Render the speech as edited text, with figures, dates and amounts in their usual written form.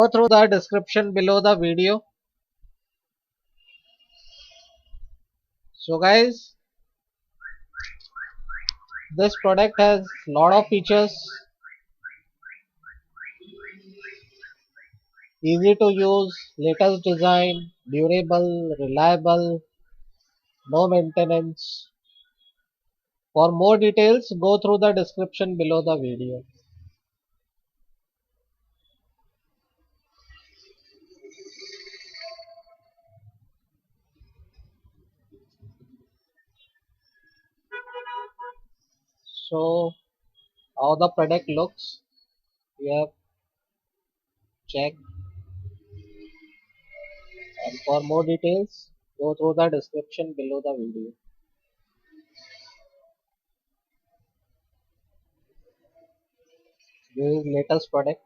Go through the description below the video. So guys, this product has lot of features, easy to use, latest design, durable, reliable, no maintenance. For more details, go through the description below the video. So how the product looks, we have checked, and for more details, go through the description below the video. This is latest product.